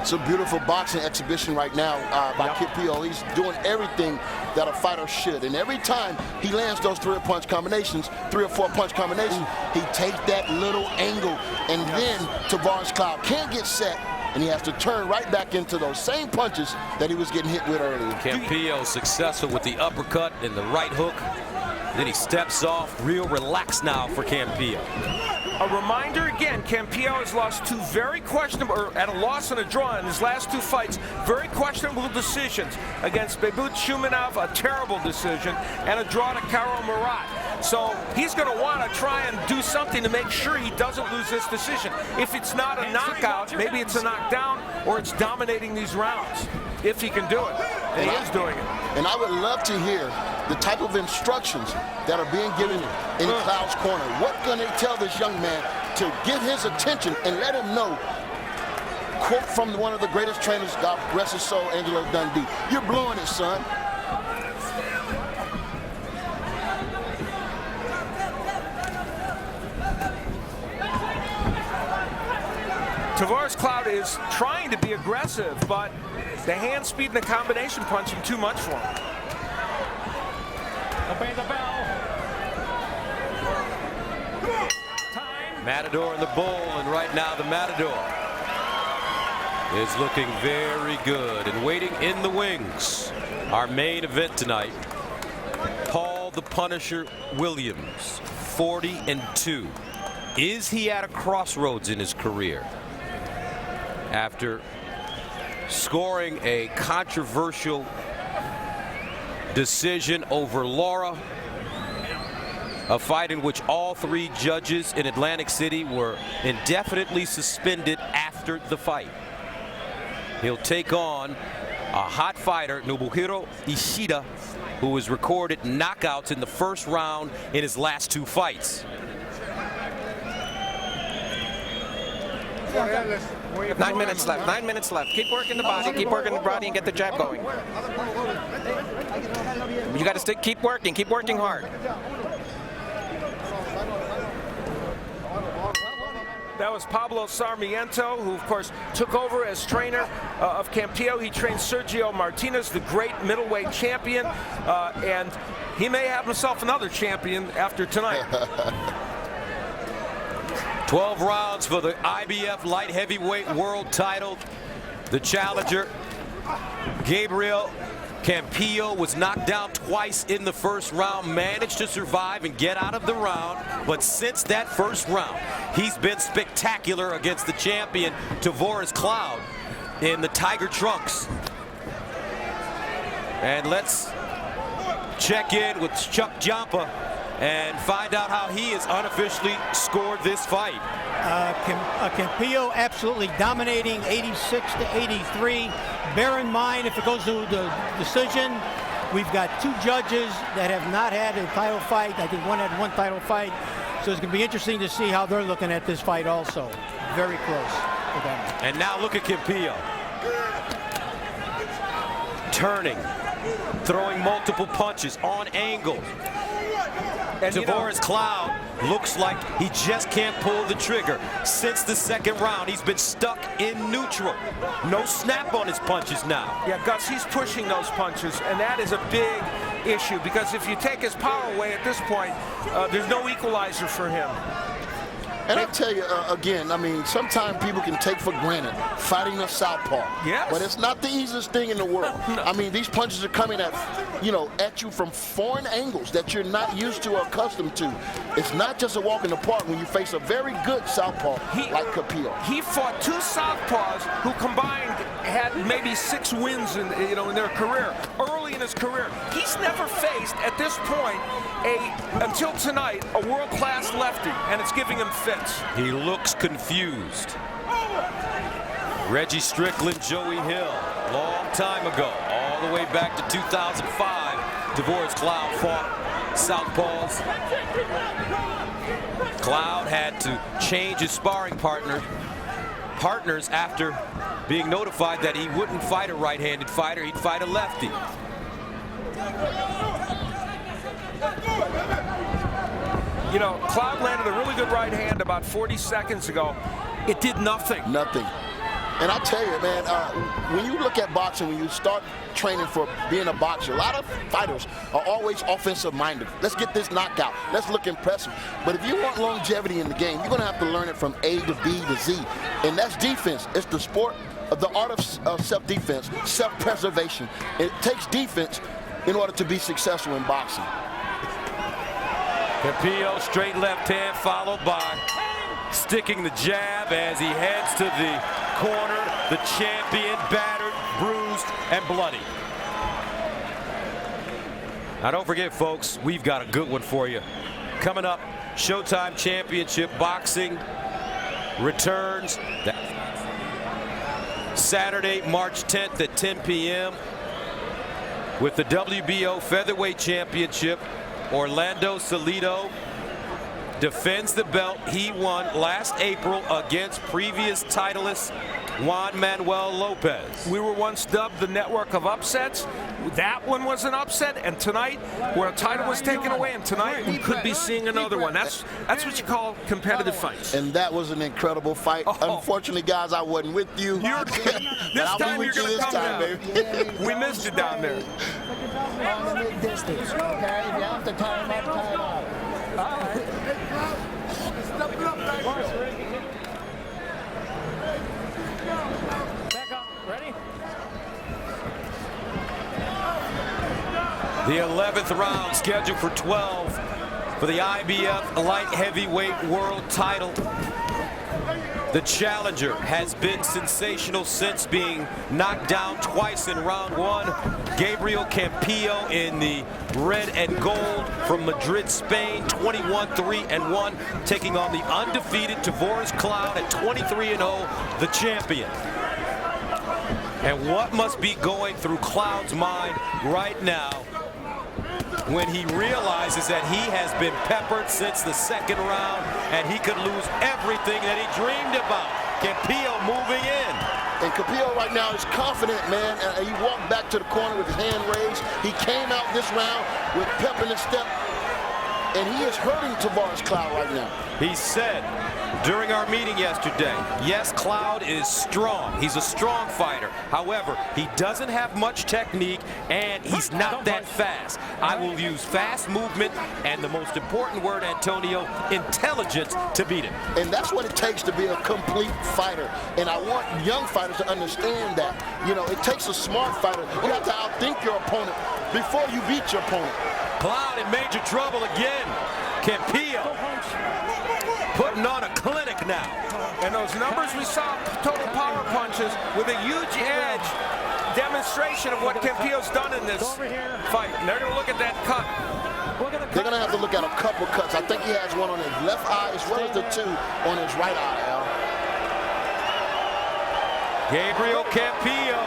It's a beautiful boxing exhibition right now by Campillo. He's doing everything that a fighter should. And every time he lands those three or four punch combinations, he takes that little angle. And then Tavoris Cloud can't get set, and he has to turn right back into those same punches that he was getting hit with earlier.
Campillo successful with the uppercut and the right hook. Then he steps off, real relaxed now for Campillo.
A reminder again, Campillo has lost two very questionable, or at a loss and a draw in his last two fights, very questionable decisions against Bebut Shumenov, a terrible decision, and a draw to Karo Murat. So he's going to want to try and do something to make sure he doesn't lose this decision. If it's not a knockout, maybe it's a knockdown, or it's dominating these rounds, if he can do it. And he is doing it.
And I would love to hear the type of instructions that are being given in Cloud's corner. What can they tell this young man to get his attention and let him know? Quote from one of the greatest trainers, God rest his soul, Angelo Dundee. You're blowing it, son.
Tavoris Cloud is trying to be aggressive, but the hand speed and the combination punching too much for him.
Obey the bell.
Matador and the Bull, and right now the Matador is looking very good and waiting in the wings. Our main event tonight, Paul the Punisher Williams, 40-2. Is he at a crossroads in his career? After scoring a controversial decision over Laura, a fight in which all 3 judges in Atlantic City were indefinitely suspended after the fight. He'll take on a hot fighter, Nobuhiro Ishida, who has recorded knockouts in the first round in his last 2 fights.
9 minutes left. 9 minutes left. Keep working the body. Keep working the body and get the jab going. You got to keep working. Keep working hard.
That was Pablo Sarmiento, who, of course, took over as trainer of Campillo. He trained Sergio Martinez, the great middleweight champion, and he may have himself another champion after tonight.
12 rounds for the IBF light heavyweight world title. The challenger, Gabriel Campillo, was knocked down twice in the first round, managed to survive and get out of the round. But since that first round, he's been spectacular against the champion, Tavoris Cloud, in the Tiger Trunks. And let's check in with Chuck Jampa and find out how he has unofficially scored this fight.
Campillo absolutely dominating, 86-83. Bear in mind, if it goes to the decision, we've got 2 judges that have not had a title fight. I think one had 1 title fight. So it's going to be interesting to see how they're looking at this fight also. Very close for them.
And now look at Campillo. Turning, throwing multiple punches on angles. And Tavoris Cloud looks like he just can't pull the trigger. Since the second round, he's been stuck in neutral. No snap on his punches now.
Yeah, Gus, he's pushing those punches, and that is a big issue, because if you take his power away at this point, there's no equalizer for him.
And I tell you, again, I mean, sometimes people can take for granted fighting a southpaw.
Yes.
But it's not the easiest thing in the world.
No.
I mean, these punches are coming at you from foreign angles that you're not used to or accustomed to. It's not just a walk in the park when you face a very good southpaw like Campillo.
He fought 2 southpaws who combined had maybe 6 wins in their career, early in his career. He's never faced, at this point, until tonight, a world-class lefty, and it's giving him fits.
He looks confused. Reggie Strickland, Joey Hill, long time ago, all the way back to 2005, Tavoris Cloud fought southpaws. Cloud had to change his sparring partners after being notified that he wouldn't fight a right-handed fighter, he'd fight a lefty.
Cloud landed a really good right hand about 40 seconds ago. It did nothing.
Nothing. And I tell you, man, when you look at boxing, when you start training for being a boxer, a lot of fighters are always offensive-minded. Let's get this knockout. Let's look impressive. But if you want longevity in the game, you're going to have to learn it from A to B to Z. And that's defense. It's the sport of the art of self-defense, self-preservation. It takes defense in order to be successful in boxing.
Campillo, straight left hand, followed by sticking the jab as he heads to the corner. The champion, battered, bruised, and bloody. Now don't forget, folks, we've got a good one for you. Coming up, Showtime Championship Boxing returns Saturday, March 10th at 10 p.m. with the WBO Featherweight Championship. Orlando Salido defends the belt he won last April against previous titleist Juan Manuel Lopez.
We were once dubbed the network of upsets. That one was an upset, and tonight, where a title was taken away, and tonight we could be seeing another one. That's what you call competitive fights.
And that was an incredible fight. Unfortunately, guys, I wasn't with you.
This time you're going to come down.
Baby.
We missed it down there.
On the mid-distance, okay? If you have to tie him up, tie him up. All right.
Back up. Ready?
The 11th round scheduled for 12 for the IBF light heavyweight world title. The challenger has been sensational since being knocked down twice in round one. Gabriel Campillo in the red and gold from Madrid, Spain, 21-3-1, taking on the undefeated Tavoris Cloud at 23-0, the champion. And what must be going through Cloud's mind right now when he realizes that he has been peppered since the second round and he could lose everything that he dreamed about. Campillo moving in.
And Campillo right now is confident, man. He walked back to the corner with his hand raised. He came out this round with pep in his step, and he is hurting Tavoris Cloud right now.
He said during our meeting yesterday, yes, Cloud is strong. He's a strong fighter. However, he doesn't have much technique, and he's not that fast. I will use fast movement and the most important word, Antonio, intelligence to beat him.
And that's what it takes to be a complete fighter. And I want young fighters to understand that. You know, it takes a smart fighter. You have to outthink your opponent before you beat your opponent.
Cloud in major trouble again. Campillo putting on a clinic now.
And those numbers we saw, total power punches with a huge edge, demonstration of what Campillo's done in this fight. And they're going to look at that cut.
They're going to have to look at a couple cuts. I think he has one on his left eye as well as the two on his right eye, Al.
Gabriel Campillo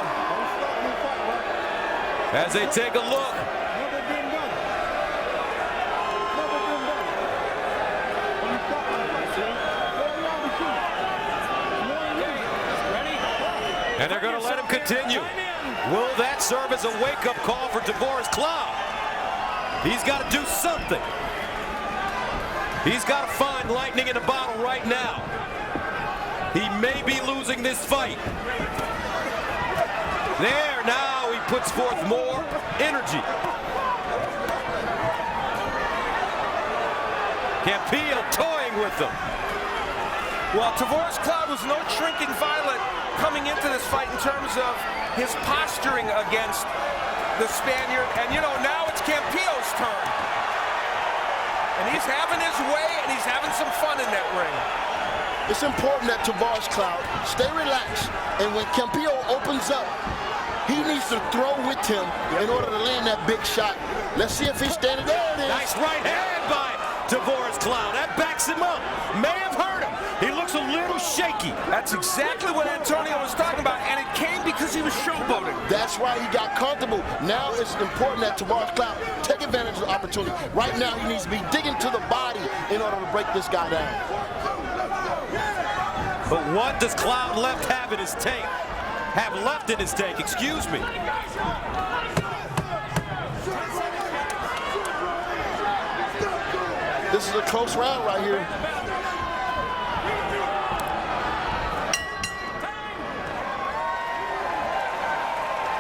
as they take a look. And they're going to let him continue. Will that serve as a wake-up call for Tavoris Cloud? He's got to do something. He's got to find lightning in a bottle right now. He may be losing this fight. There, now he puts forth more energy. Campillo toying with them.
Well, Tavoris Cloud was no shrinking violet coming into this fight in terms of his posturing against the Spaniard. And, you know, now it's Campillo's turn. And he's having his way, and he's having some fun in that ring.
It's important that Tavoris Cloud stay relaxed. And when Campillo opens up, he needs to throw with him in order to land that big shot. Let's see if he's standing there. It is.
Nice right hand by Tavoris Cloud. That backs him up. May have hurt him. He looks a little shaky.
That's exactly what Antonio was talking about, and it came because he was showboating.
That's why he got comfortable. Now it's important that Tavoris Cloud take advantage of the opportunity. Right now he needs to be digging to the body in order to break this guy down.
But what does Cloud have in his tank? Have left in his tank, excuse me.
This is a close round right here.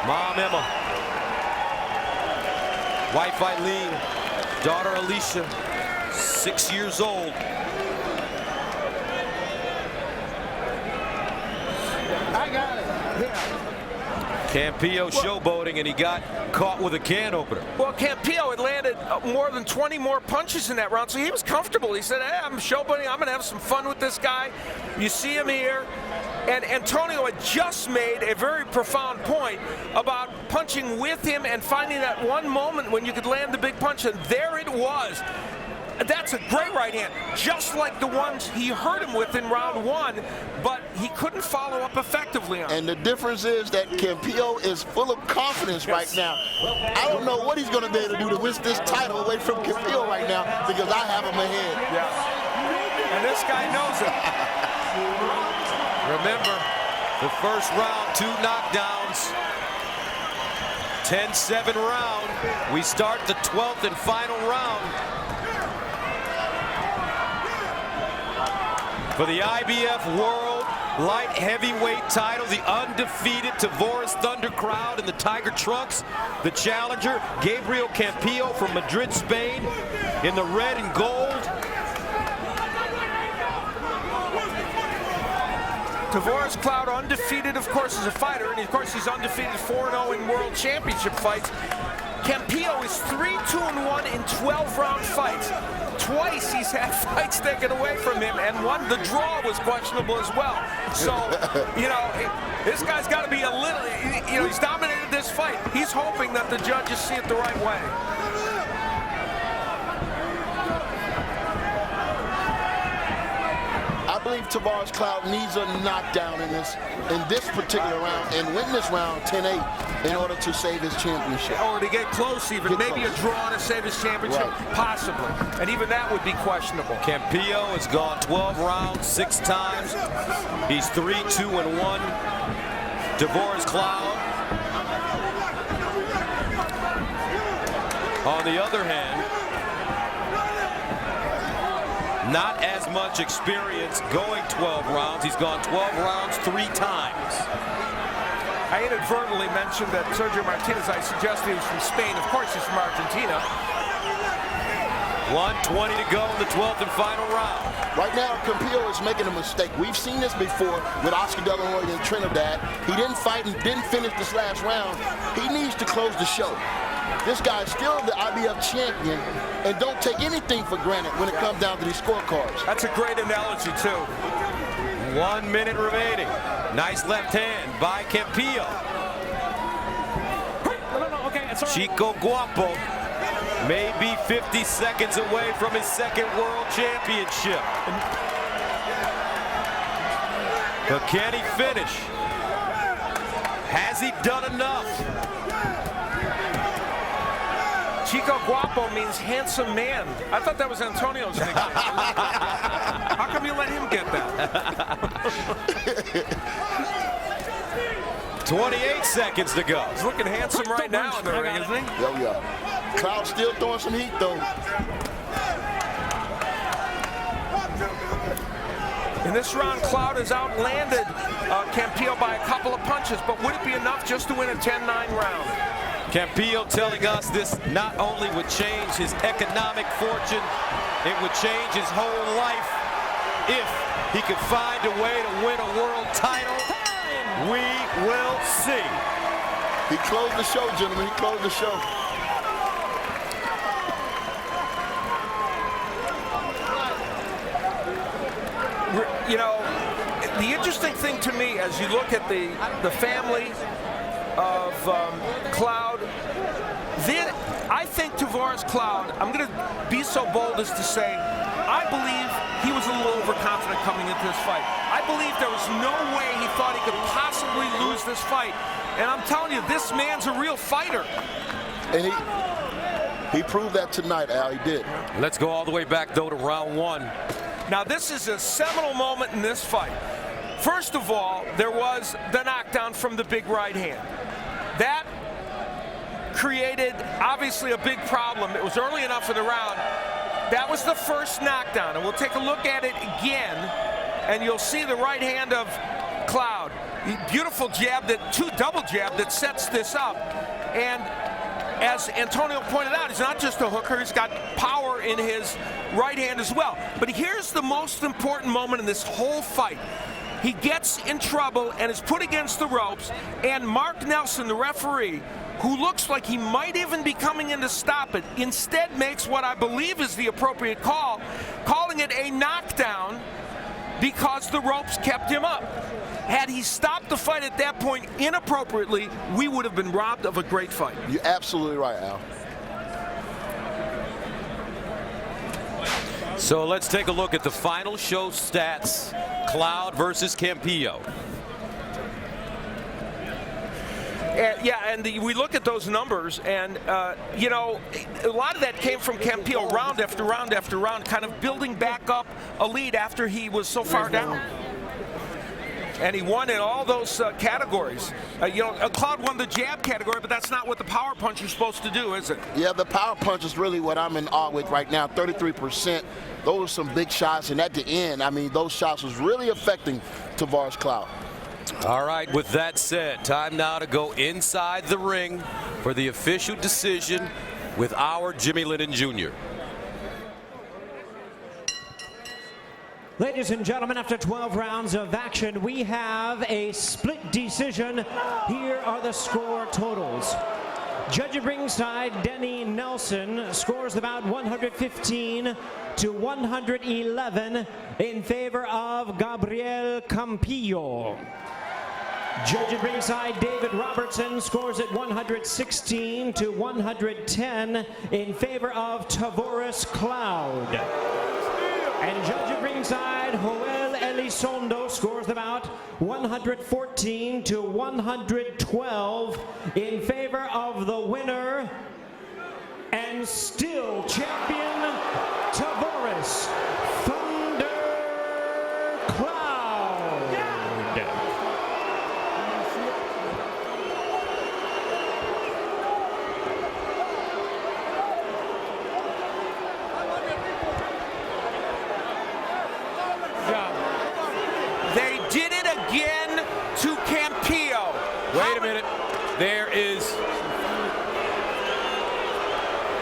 Mom Emma, wife Eileen, daughter Alicia, 6 years old.
I got it. Yeah.
Campillo showboating, and he got caught with a can opener.
Well, Campillo had landed more than 20 more punches in that round, so he was comfortable. He said, hey, I'm showboating. I'm going to have some fun with this guy. You see him here. And Antonio had just made a very profound point about punching with him and finding that one moment when you could land the big punch, and there it was. That's a great right hand, just like the ones he hurt him with in round one, but he couldn't follow up effectively on.
And the difference is that Campillo is full of confidence right now. I don't know what he's going to be able to do to win this title away from Campillo right now, because I have him ahead.
Yeah. And this guy knows it.
Remember, the first round, 2 knockdowns, 10-7 round. We start the 12th and final round. For the IBF World Light Heavyweight title, the undefeated Tavoris Thunder Crowd in the Tiger Trunks. The challenger, Gabriel Campillo from Madrid, Spain, in the red and gold.
Tavoris Cloud undefeated, of course, as a fighter, and of course he's undefeated 4-0 in World Championship fights. Campillo is 3-2-1 in 12-round fights. Twice he's had fights taken away from him, and the draw was questionable as well. So, you know, this guy's got to be a little, you know, he's dominated this fight. He's hoping that the judges see it the right way.
I believe Tavoris Cloud needs a knockdown in this particular round and win this round 10-8 in order to save his championship.
Or to get close even, maybe a draw to save his championship, possibly. And even that would be questionable.
Campillo has gone 12 rounds 6 times. He's 3-2-1. Tavoris Cloud, on the other hand, not as much experience going 12 rounds. He's gone 12 rounds 3 times.
I inadvertently mentioned that Sergio Martinez, I suggested he was from Spain. Of course, he's from Argentina.
1:20 to go in the 12th and final round.
Right now, Campillo is making a mistake. We've seen this before with Oscar De La Hoya in Trinidad. He didn't fight and didn't finish this last round. He needs to close the show. This guy is still the IBF champion, and don't take anything for granted when it comes down to these scorecards.
That's a great analogy, too.
1 minute remaining. Nice left hand by Campillo. Chico Guapo may be 50 seconds away from his second world championship. But can he finish? Has he done enough?
Chico Guapo means handsome man. I thought that was Antonio's nickname. How come you let him get that?
28 seconds to go.
He's looking handsome right now in the ring, isn't he?
Oh, yeah. Cloud still throwing some heat, though.
In this round, Cloud has outlanded Campillo by a couple of punches, but would it be enough just to win a 10-9 round?
Campillo telling us this not only would change his economic fortune, it would change his whole life if he could find a way to win a world title. We will see.
He closed the show, gentlemen. He closed the show.
You know, the interesting thing to me as you look at the family of Cloud, then I think Tavoris Cloud, I'm going to be so bold as to say, I believe he was a little overconfident coming into this fight. I believe there was no way he thought he could possibly lose this fight. And I'm telling you, this man's a real fighter.
And he proved that tonight, Al. He did.
Let's go all the way back, though, to round 1.
Now, this is a seminal moment in this fight. First of all, there was the knockdown from the big right hand. That created, obviously, a big problem. It was early enough in the round. That was the first knockdown, and we'll take a look at it again, and you'll see the right hand of Cloud. Beautiful jab, double jab that sets this up. And as Antonio pointed out, he's not just a hooker, he's got power in his right hand as well. But here's the most important moment in this whole fight. He gets in trouble and is put against the ropes, and Mark Nelson, the referee, who looks like he might even be coming in to stop it, instead makes what I believe is the appropriate call, calling it a knockdown because the ropes kept him up. Had he stopped the fight at that point inappropriately, we would have been robbed of a great fight.
You're absolutely right, Al.
So let's take a look at the final show stats. Cloud versus Campillo.
We look at those numbers, and you know, a lot of that came from Campillo round after round after round, kind of building back up a lead after he was so far down. And he won in all those categories. You know, Cloud won the jab category, but that's not what the power punch is supposed to do, is it?
Yeah, the power punch is really what I'm in awe with right now, 33%. Those are some big shots, and at the end, I mean, those shots was really affecting Tavoris Cloud.
All right, with that said, time now to go inside the ring for the official decision with our Jimmy Lennon Jr.
Ladies and gentlemen, after 12 rounds of action, we have a split decision. Here are the score totals. Judge at ringside, Denny Nelson, scores about 115 to 111 in favor of Gabriel Campillo. Judge at ringside, David Robertson, scores at 116 to 110 in favor of Tavoris Cloud. And judge at ringside, Joel Elizondo, scores about 114 to 112 in favor of the winner and still champion, Tavoris Thunder Cloud.
They did it again to Campillo.
Wait a minute. There is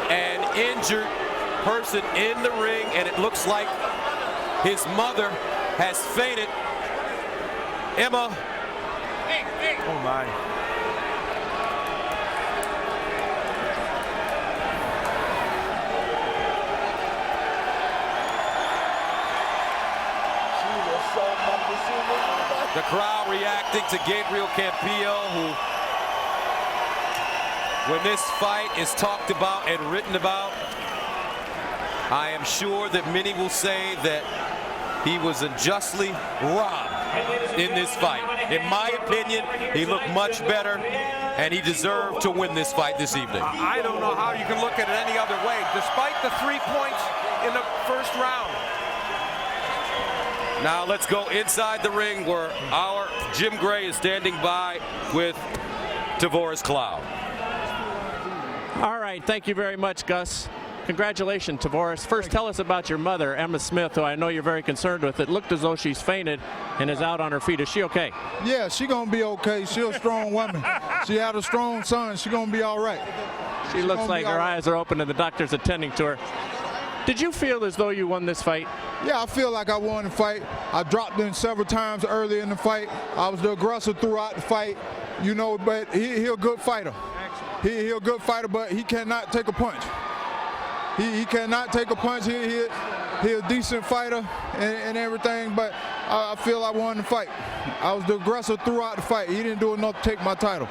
an injured person in the ring, and it looks like his mother has fainted. Emma.
Oh, my.
The crowd reacting to Gabriel Campillo, who, when this fight is talked about and written about, I am sure that many will say that he was unjustly robbed in this fight. In my opinion, he looked much better, and he deserved to win this fight this evening.
I don't know how you can look at it any other way, despite the 3 points in the first round.
Now let's go inside the ring where our Jim Gray is standing by with Tavoris Cloud.
All right, thank you very much, Gus. Congratulations, Tavoris. First, tell us about your mother, Emma Smith, who I know you're very concerned with. It looked as though she's fainted and is out on her feet. Is she okay?
Yeah, she's going to be okay. She's a strong woman. She had a strong son. She's going to be all right.
She looks like her eyes are open and the doctor's attending to her. Did you feel as though you won this fight?
Yeah, I feel like I won the fight. I dropped in several times early in the fight. I was the aggressor throughout the fight, you know, but he's a good fighter. He's a good fighter, but he cannot take a punch. He cannot take a punch. He's a decent fighter and everything, but I feel I won the fight. I was the aggressor throughout the fight. He didn't do enough to take my title.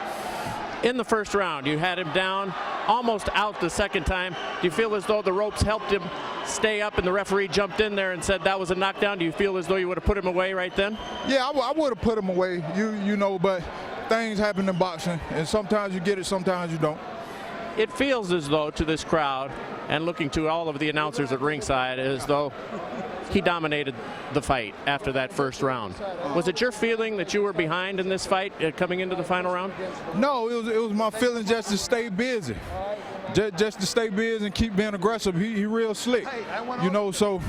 In the first round, you had him down, almost out the second time. Do you feel as though the ropes helped him stay up and the referee jumped in there and said that was a knockdown? Do you feel as though you would have put him away right then?
Yeah, I would have put him away, you know, but things happen in boxing, and sometimes you get it, sometimes you don't.
It feels as though to this crowd, and looking to all of the announcers at ringside, as though he dominated the fight after that first round. Was it your feeling that you were behind in this fight coming into the final round?
No, it was my feeling just to stay busy. Just to stay busy and keep being aggressive. He real slick, you know, so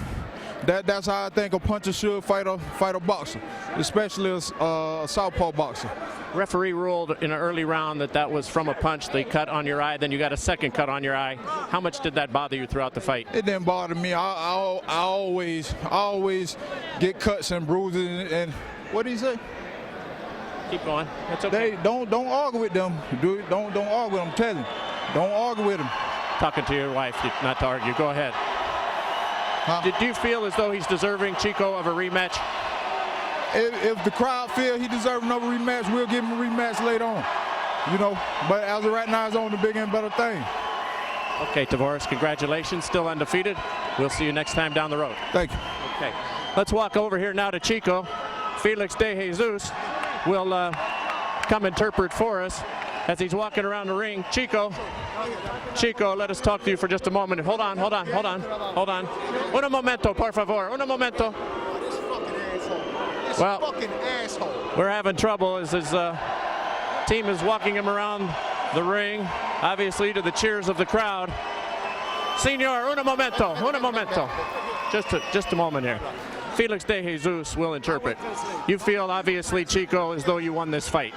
that's how I think a puncher should fight a boxer, especially a southpaw boxer.
Referee ruled in an early round that was from a punch. They cut on your eye, then you got a second cut on your eye. How much did that bother you throughout the fight?
It didn't bother me. I always get cuts and bruises. And what did he say?
Keep going. That's okay.
They don't argue with them. Don't argue with them. I'm telling you, don't argue with them.
Talking to your wife, not to argue. Go ahead.
Huh?
Did you feel as though he's deserving, Chico, of a rematch?
If the crowd feel he deserves another rematch, we'll give him a rematch later on. You know, but as of right now, it's on the bigger and better thing.
Okay, Tavoris, congratulations. Still undefeated. We'll see you next time down the road.
Thank you.
Okay, let's walk over here now to Chico. Felix De Jesus will come interpret for us as he's walking around the ring. Chico, let us talk to you for just a moment. Hold on. Un momento, por favor. Un momento. Well, we're having trouble as his team is walking him around the ring, obviously to the cheers of the crowd. Senor, un momento. Just a moment here. Felix De Jesus will interpret. You feel, obviously, Chico, as though you won this fight.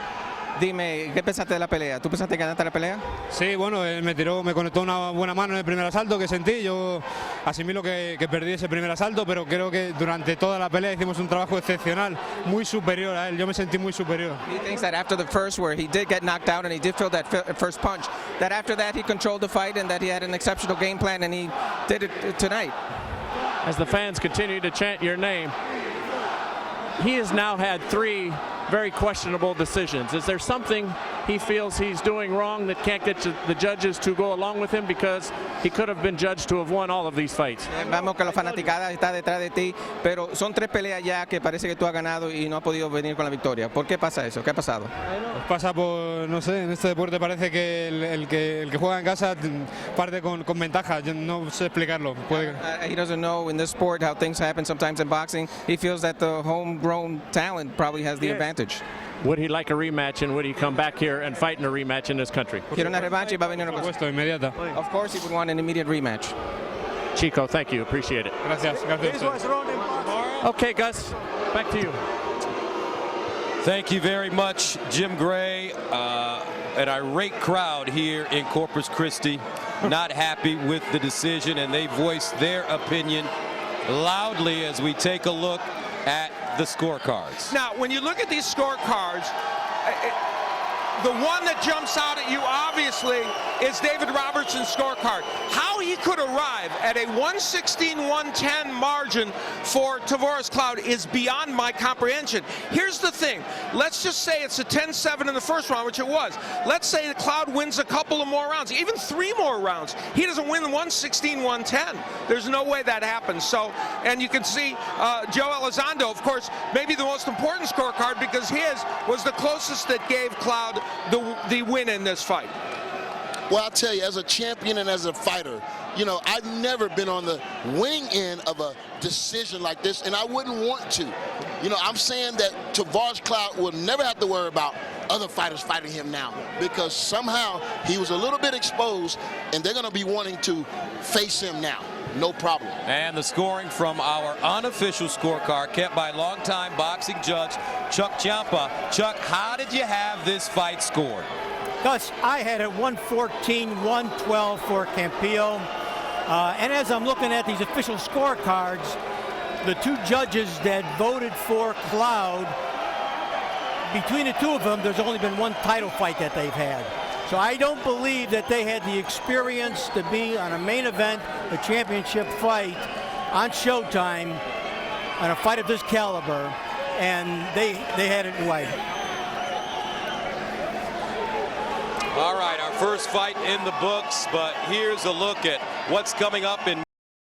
Dime, ¿qué pensaste de la pelea? ¿Tú pensaste que ganaste la pelea?
Sí, bueno, él me conectó una buena mano en el primer asalto que sentí. Yo asimilo que perdí ese primer asalto, pero creo que durante toda la pelea hicimos un trabajo excepcional, muy superior a él. Yo me sentí muy superior.
He thinks that after the first, where he did get knocked out and he did feel that first punch, that after that he controlled the fight and that he had an exceptional game plan, and he did it tonight.
As the fans continue to chant your name, he has now had 3 very questionable decisions. Is there something he feels he's doing wrong that can't get the judges to go along with him, because he could have been judged to have won all of these fights?
Vamos que la fanaticada está detrás de ti, pero son 3 peleas ya que parece que tú has ganado y no has podido venir con la victoria. ¿Por qué pasa eso? ¿Qué ha pasado?
Pasa por, no sé, en este deporte parece que el que juega en casa parte con ventaja. Yo no sé explicarlo.
He doesn't know in this sport how things happen sometimes in boxing. He feels that the homegrown talent probably has the advantage.
Would he like a rematch, and would he come back here and fight in a rematch in this country?
Quiere una revancha y va a venir
Por supuesto, inmediata.
Of course he would want an immediate rematch.
Chico, thank you. Appreciate it.
Gracias.
Okay, Gus, back to you.
Thank you very much, Jim Gray. An irate crowd here in Corpus Christi, not happy with the decision, and they voiced their opinion loudly as we take a look at the scorecards.
Now, when you look at these scorecards, the one that jumps out at you, obviously, is David Robertson's scorecard. How he could arrive at a 116-110 margin for Tavoris Cloud is beyond my comprehension. Here's the thing. Let's just say it's a 10-7 in the first round, which it was. Let's say the Cloud wins a couple of more rounds, even 3 more rounds. He doesn't win 116-110. There's no way that happens. So, and you can see Joe Elizondo, of course, maybe the most important scorecard, because his was the closest that gave Cloud the win in this fight.
Well, I'll tell you, as a champion and as a fighter, you know, I've never been on the winning end of a decision like this, and I wouldn't want to. You know, I'm saying that Tavoris Cloud will never have to worry about other fighters fighting him now, because somehow he was a little bit exposed, and they're going to be wanting to face him now. No problem.
And the scoring from our unofficial scorecard, kept by longtime boxing judge Chuck Ciampa. Chuck, how did you have this fight scored?
Gus, I had it 114-112 for Campillo. And as I'm looking at these official scorecards, the 2 judges that voted for Cloud, between the 2 of them, there's only been 1 title fight that they've had. So I don't believe that they had the experience to be on a main event, a championship fight on Showtime, on a fight of this caliber, and they had it right.
All right, our first fight in the books, but here's a look at what's coming up in